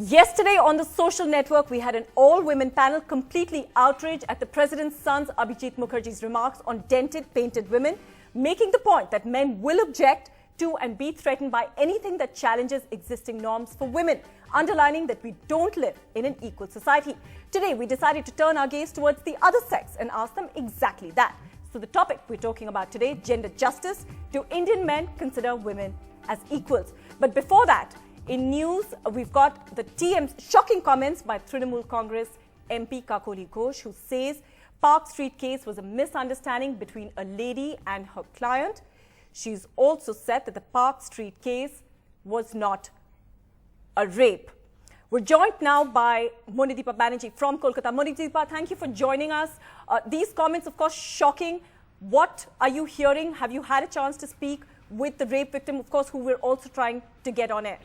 Yesterday on the social network, we had an all-women panel completely outraged at the president's son's Abhijit Mukherjee's remarks on dented, painted women, making the point that men will object to and be threatened by anything that challenges existing norms for women, underlining that we don't live in an equal society. Today, we decided to turn our gaze towards the other sex and ask them exactly that. So the topic we're talking about today, gender justice. Do Indian men consider women as equals? But before that, in news, we've got the shocking comments by Trinamool Congress MP Kakoli Ghosh, who says Park Street case was a misunderstanding between a lady and her client. She's also said that the Park Street case was not a rape. We're joined now by Monideepa Banerjee from Kolkata. Monideepa, thank you for joining us. These comments, of course, shocking. What are you hearing? Have you had a chance to speak with the rape victim, of course, who we're also trying to get on air?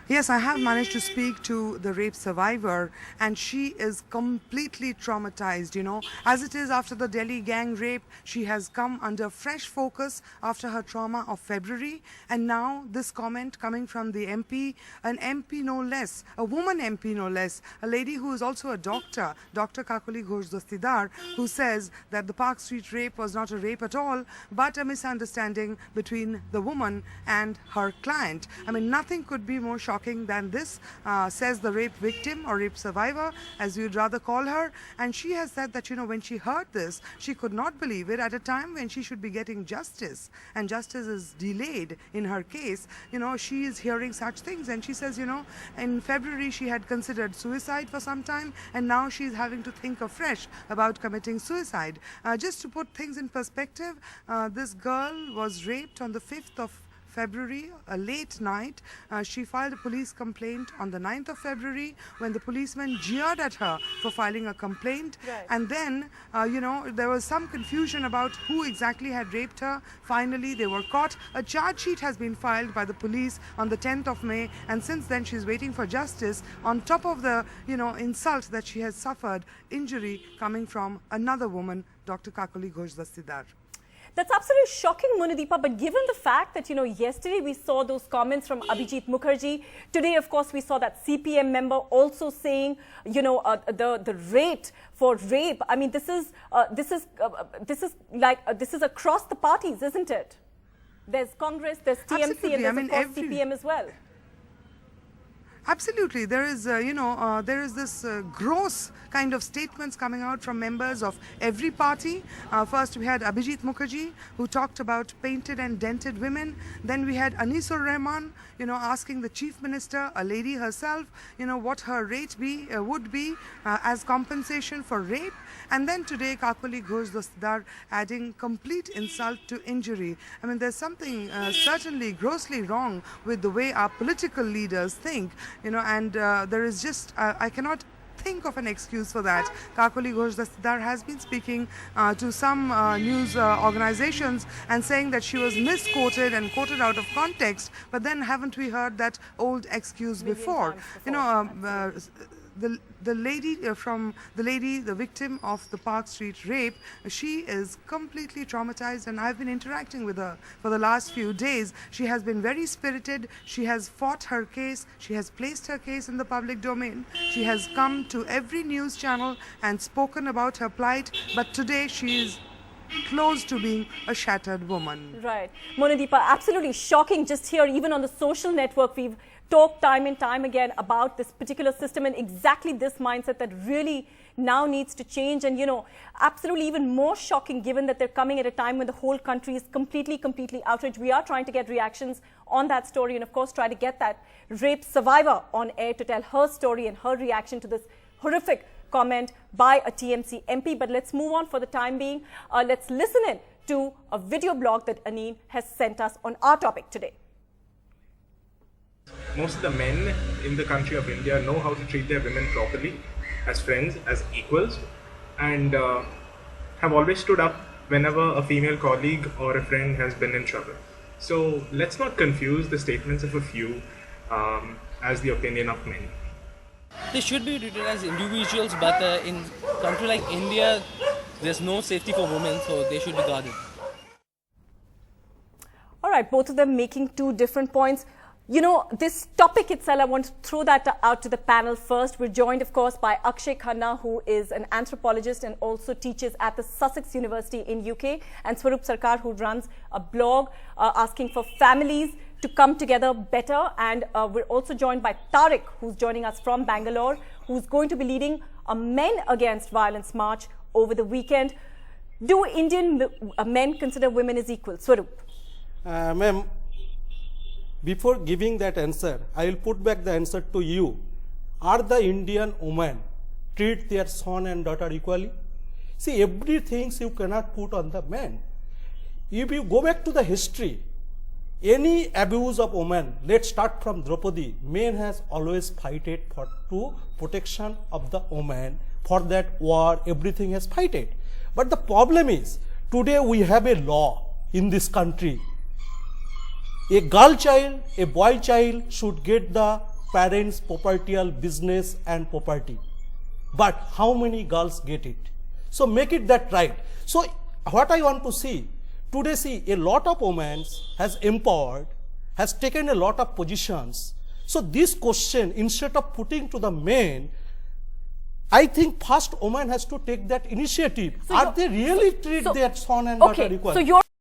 Yes, I have managed to speak to the rape survivor, and she is completely traumatized, As it is after the Delhi gang rape, she has come under fresh focus after her trauma of February. And now this comment coming from the MP, an MP no less, a woman MP no less, a lady who is also a doctor, Dr. Kakoli Ghosh Dostidar, who says that the Park Street rape was not a rape at all, but a misunderstanding between the woman and her client. I mean, nothing could be more shocking than this, says the rape victim or rape survivor, as you'd rather call her. And she has said that, when she heard this, she could not believe it at a time when she should be getting justice, and justice is delayed in her case. She is hearing such things, and she says, in February she had considered suicide for some time, and now she's having to think afresh about committing suicide. Just to put things in perspective, this girl was raped on the 5th of February, a late night. She filed a police complaint on the 9th of February when the policeman jeered at her for filing a complaint. Right. And then, there was some confusion about who exactly had raped her. Finally, they were caught. A charge sheet has been filed by the police on the 10th of May. And since then, she's waiting for justice on top of the, insult that she has suffered, injury coming from another woman, Dr. Kakoli Ghosh Dostidar. That's absolutely shocking, Monideepa, but given the fact that, yesterday we saw those comments from Abhijit Mukherjee, today, of course, we saw that CPM member also saying, the rate for rape. I mean, this is across the parties, isn't it? There's Congress, there's TMC, Absolutely. and there's, of course, CPM as well. Absolutely. There is, there is this gross kind of statements coming out from members of every party. First, we had Abhijit Mukherjee, who talked about painted and dented women. Then we had Anisur Rahman, asking the Chief Minister, a lady herself, what her rate would be as compensation for rape. And then today, Kakoli Ghosh Dostidar adding complete insult to injury. I mean, there's something certainly grossly wrong with the way our political leaders think. And there is just, I cannot think of an excuse for that. Kakoli Ghosh Dostidar has been speaking to some news organizations and saying that she was misquoted and quoted out of context, but then haven't we heard that old excuse before? The lady, the victim of the Park Street rape, she is completely traumatized, and I've been interacting with her for the last few days. She has been very spirited. She has fought her case. She has placed her case in the public domain. She has come to every news channel and spoken about her plight, but today she is close to being a shattered woman. Right. Monideepa, absolutely shocking. Just here, even on the social network, we've talked time and time again about this particular system and exactly this mindset that really now needs to change. And, absolutely even more shocking given that they're coming at a time when the whole country is completely outraged. We are trying to get reactions on that story and, of course, try to get that rape survivor on air to tell her story and her reaction to this horrific comment by a TMC MP. But let's move on for the time being. Let's listen in to a video blog that Aneen has sent us on our topic today. Most of the men in the country of India know how to treat their women properly, as friends, as equals, and have always stood up whenever a female colleague or a friend has been in trouble. So let's not confuse the statements of a few as the opinion of many. They should be treated as individuals, but in a country like India, there's no safety for women, so they should be guarded. All right, both of them making two different points. You know, this topic itself, I want to throw that out to the panel first. We're joined, of course, by Akshay Khanna, who is an anthropologist and also teaches at the Sussex University in UK, and Swaroop Sarkar, who runs a blog asking for families to come together better. And we're also joined by Tariq, who's joining us from Bangalore, who's going to be leading a Men Against Violence march over the weekend. Do Indian men consider women as equal? Swaroop. Ma'am, before giving that answer, I will put back the answer to you. Are the Indian women treat their son and daughter equally? See, everything you cannot put on the man. If you go back to the history, any abuse of women, let's start from Draupadi, men has always fighted for to protection of the woman. For that war, everything has fighted. But the problem is, today we have a law in this country. A girl child, a boy child should get the parents' property, business and property. But how many girls get it? So make it that right. So what I want to see, today see a lot of women has empowered, has taken a lot of positions. So this question, instead of putting to the men, I think first woman has to take that initiative. So are they really treat their son and daughter equally? So you're